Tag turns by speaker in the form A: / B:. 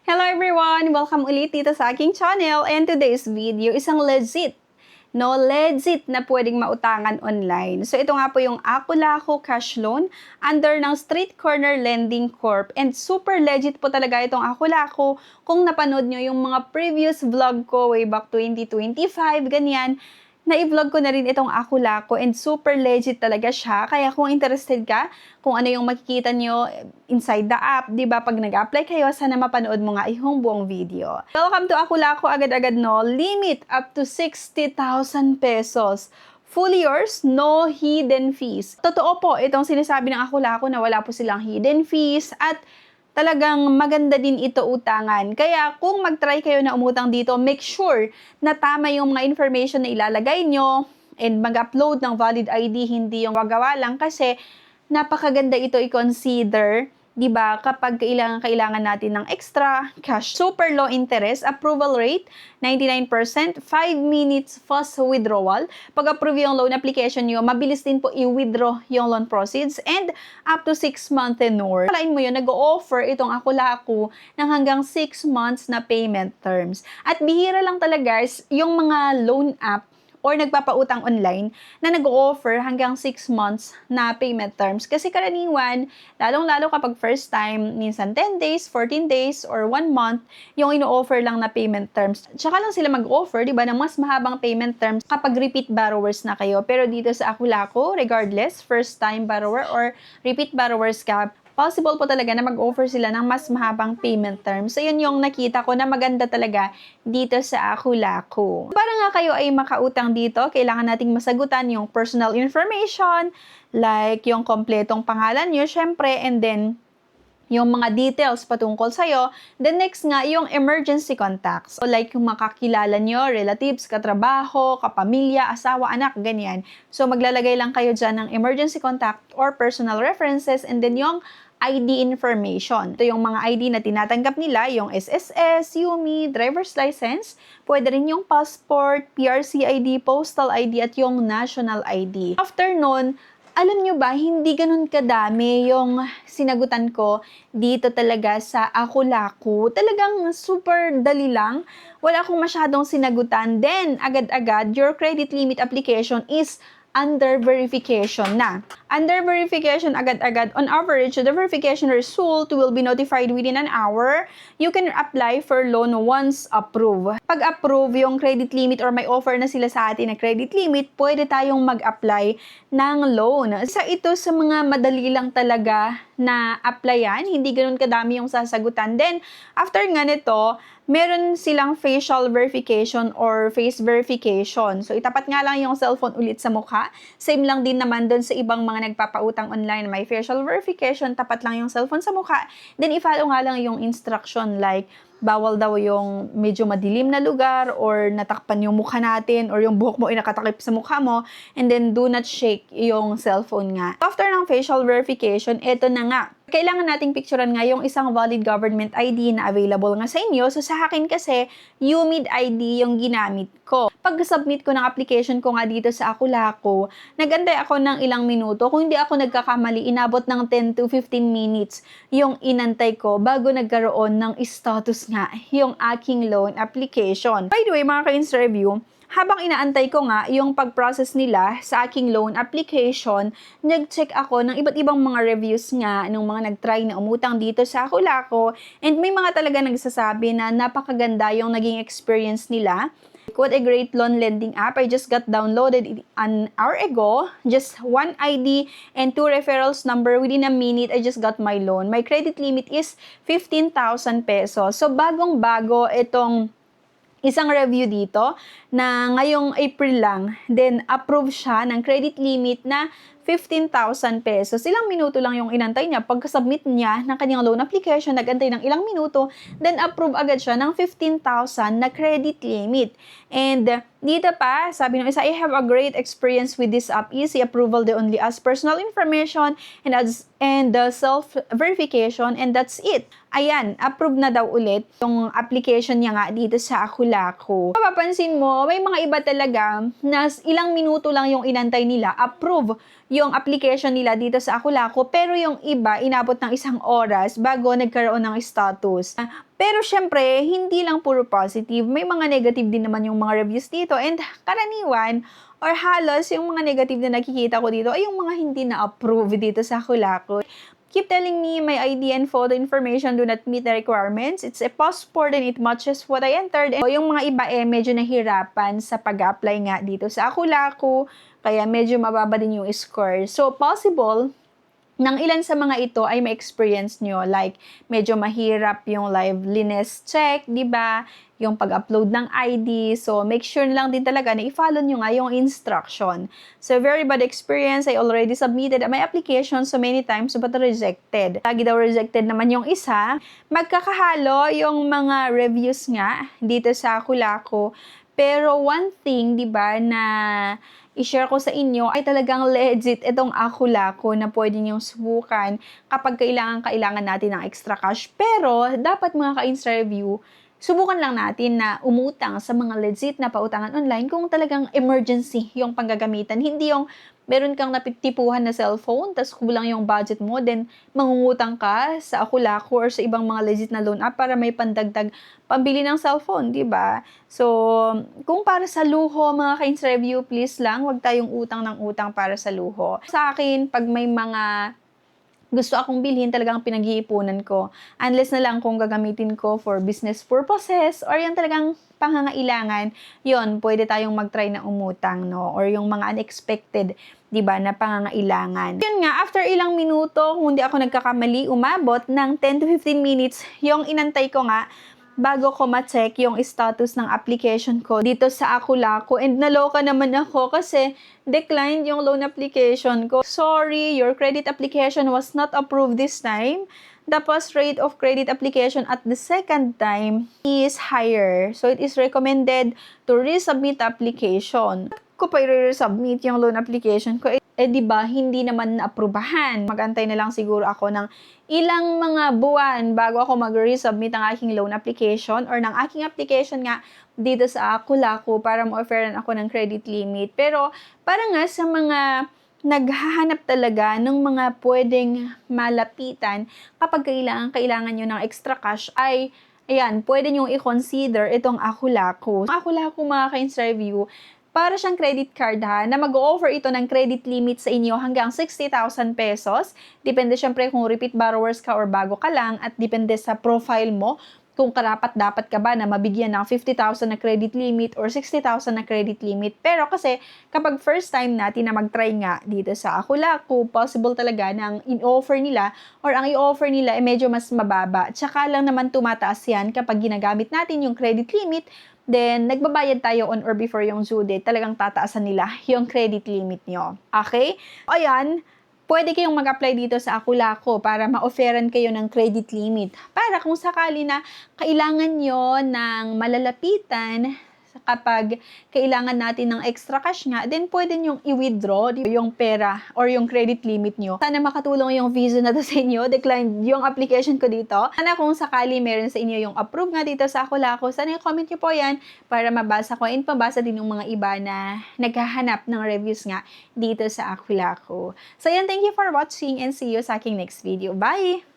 A: Hello everyone! Welcome ulit dito sa aking channel, and today's video isang legit na pwedeng mautangan online. So ito nga po yung Aku-Laku Cash Loan under ng Street Corner Lending Corp. And super legit po talaga itong Aku-Laku. Kung napanood nyo yung mga previous vlog ko way back 2025, ganyan, na-vlog ko na rin itong Aku-Laku and super legit talaga siya. Kaya kung interested ka, kung ano yung makikita nyo inside the app, di ba, pag nag-apply kayo, sana mapanood mo nga yung buong video. Welcome to Aku-Laku, agad-agad no, limit up to 60,000 pesos. Fully yours, no hidden fees. Totoo po, itong sinasabi ng Aku-Laku na wala po silang hidden fees at talagang maganda din ito utangan. Kaya kung mag-try kayo na umutang dito, make sure na tama yung mga information na ilalagay nyo and mag-upload ng valid ID, hindi yung wagawa lang kasi napakaganda ito i-consider. Diba, kapag kailangan natin ng extra cash. Super low interest, approval rate, 99%, 5 minutes fast withdrawal. Pag-approve yung loan application nyo, mabilis din po i-withdraw yung loan proceeds and up to 6 months tenure. Kalain mo yun, nag-o-offer itong Aku-Laku ng hanggang 6 months na payment terms. At bihira lang talaga yung mga loan app or nagpapautang online na nag-o-offer hanggang 6 months na payment terms. Kasi karaniwan, lalong-lalo kapag first time, minsan 10 days, 14 days, or 1 month, yung ino-offer lang na payment terms. Tsaka lang sila mag-offer, di ba, ng mas mahabang payment terms kapag repeat borrowers na kayo. Pero dito sa Aku-Laku, regardless, first time borrower or repeat borrowers ka, possible po talaga na mag-offer sila ng mas mahabang payment terms. So, yun yung nakita ko na maganda talaga dito sa Aku-Laku. Para nga kayo ay makautang dito, kailangan nating masagutan yung personal information, like yung kompletong pangalan nyo, syempre, and then yung mga details patungkol sa'yo. Then next nga, yung emergency contacts. So like yung makakilala nyo, relatives, katrabaho, kapamilya, asawa, anak, ganyan. So maglalagay lang kayo dyan ng emergency contact or personal references, and then yung ID information. Ito yung mga ID na tinatanggap nila, yung SSS, UMI, driver's license, pwede rin yung passport, PRC ID, postal ID, at yung national ID. After nun, alam nyo ba, hindi ganun kadami yung sinagutan ko dito talaga sa Aku-Laku. Talagang super dali lang. Wala akong masyadong sinagutan. Then, agad-agad, your credit limit application is under verification na. Under verification, agad-agad, on average, the verification result will be notified within an hour. You can apply for loan once approved. Pag approve yung credit limit or may offer na sila sa atin na credit limit, pwede tayong mag-apply ng loan. Ito sa mga madali lang talaga na applyan, hindi ganun kadami yung sasagutan. Then, after nga nito, meron silang facial verification or face verification. So, itapat nga lang yung cellphone ulit sa mukha. Same lang din naman doon sa ibang mga nagpapautang online. May facial verification, tapat lang yung cellphone sa mukha. Then, i-follow nga lang yung instruction like, bawal daw yung medyo madilim na lugar or natakpan yung mukha natin or yung buhok mo ay nakatakip sa mukha mo, and then do not shake yung cellphone nga. After ng facial verification, eto na nga. Kailangan nating picturean nga yung isang valid government ID na available nga sa inyo. So sa akin kasi, UMID ID yung ginamit ko. Pag-submit ko ng application ko nga dito sa Aku-Laku, nag-antay ako ng ilang minuto. Kung hindi ako nagkakamali, inabot ng 10 to 15 minutes yung inantay ko bago nagkaroon ng status nga yung aking loan application. By the way, mga ka-Insta Review, habang inaantay ko nga yung pag-process nila sa aking loan application, nag-check ako ng iba't ibang mga reviews nga ng mga nag-try na umutang dito sa Aku-Laku, and may mga talaga nagsasabi na napakaganda yung naging experience nila. What a great loan lending app. I just got downloaded an hour ago. Just one ID and 2 referrals number. Within a minute, I just got my loan. My credit limit is 15,000 pesos. So, bagong-bago itong isang review dito na ngayong April lang, then approve siya ng credit limit na 15,000 pesos. Ilang minuto lang yung inantay niya. Pagka-submit niya ng kanyang loan application, nag-antay ng ilang minuto, then approve agad siya ng 15,000 na credit limit. And dito pa, sabi ng isa, I have a great experience with this app. Easy approval, they only ask personal information and the self-verification, and that's it. Ayan, approve na daw ulit yung application niya nga dito sa Aku-Laku. Mapapansin mo, may mga iba talaga na ilang minuto lang yung inantay nila, approve yung application nila dito sa Akulako, pero yung iba, inabot ng 1 oras bago nagkaroon ng status. Pero syempre, hindi lang puro positive. May mga negative din naman yung mga reviews dito. And karaniwan, or halos, yung mga negative na nakikita ko dito ay yung mga hindi na-approve dito sa Akulako. Keep telling me my ID and photo information do not meet the requirements. It's a passport and it matches what I entered. And yung mga iba medyo nahirapan sa pag-apply nga dito sa Akulako. Kaya medyo mababa din yung score. So, possible nang ilan sa mga ito ay ma-experience nyo, like medyo mahirap yung liveliness check, di ba? Yung pag-upload ng ID. So, make sure lang din talaga na i-follow nyo nga yung instruction. So, very bad experience. I already submitted my application so many times but rejected. Lagi daw rejected naman yung isa. Magkakahalo yung mga reviews nga dito sa Akulako. Pero one thing, di ba, na i-share ko sa inyo ay talagang legit itong Akulako na pwede niyong subukan kapag kailangan natin ng extra cash. Pero, dapat mga ka-Insta review, subukan lang natin na umutang sa mga legit na pautangan online kung talagang emergency yung panggagamitan. Hindi yung meron kang napitipuhan na cellphone, tas kulang yung budget mo, then mangungutang ka sa Akulako or sa ibang mga legit na loan app para may pandagdag pambili ng cellphone, di ba? So, kung para sa luho, mga ka-Insta review, please lang, wag tayong utang ng utang para sa luho. Sa akin, pag may mga gusto akong bilhin, talagang pinag-iipunan ko. Unless na lang kung gagamitin ko for business purposes or yung talagang pangangailangan, yon pwede tayong mag-try na umutang, no? Or yung mga unexpected, di ba, na pangangailangan. Yun nga, after ilang minuto, kung hindi ako nagkakamali, umabot ng 10 to 15 minutes, yung inantay ko nga, bago ko ma-check yung status ng application ko dito sa Akulako. And naloka naman ako kasi declined yung loan application ko. Sorry, your credit application was not approved this time. Tapos, rate of credit application at the second time is higher. So, it is recommended to resubmit application. Ko pa i-resubmit yung loan application ko, di ba, hindi naman naaprubahan. Mag-antay na lang siguro ako ng ilang mga buwan bago ako mag-resubmit ng aking loan application or ng aking application nga dito sa Akulako para ma-offeran ako ng credit limit. Pero, para nga sa mga naghahanap talaga ng mga pwedeng malapitan kapag kailangan nyo ng extra cash ay ayan, pwede nyo i-consider itong Akulako. Akulako, mga ka-Insta review, para siyang credit card na mag-o-offer ito ng credit limit sa inyo hanggang 60,000 pesos. Depende syempre kung repeat borrowers ka or bago ka lang at depende sa profile mo kung karapat-dapat ka ba na mabigyan ng 50,000 na credit limit or 60,000 na credit limit. Pero kasi kapag first time natin na mag-try nga dito sa Akulako, possible talaga na ang in-offer nila or ang i-offer nila ay medyo mas mababa. Tsaka lang naman tumataas yan kapag ginagamit natin yung credit limit. Then, nagbabayad tayo on or before yung due date, talagang tataasan nila yung credit limit nyo. Okay? Ayan, pwede kayong mag-apply dito sa Akulako para ma-offeran kayo ng credit limit. Para kung sakali na kailangan nyo ng malalapitan kapag kailangan natin ng extra cash nga, then pwede nyong i-withdraw yung pera or yung credit limit nyo. Sana makatulong yung video na to sa inyo. Decline yung application ko dito. Sana kung sakali meron sa inyo yung approve nga dito sa Akulako, sana i-comment nyo po yan para mabasa ko and pabasa din yung mga iba na naghahanap ng reviews nga dito sa Akulako. So yan, thank you for watching and see you sa aking next video. Bye!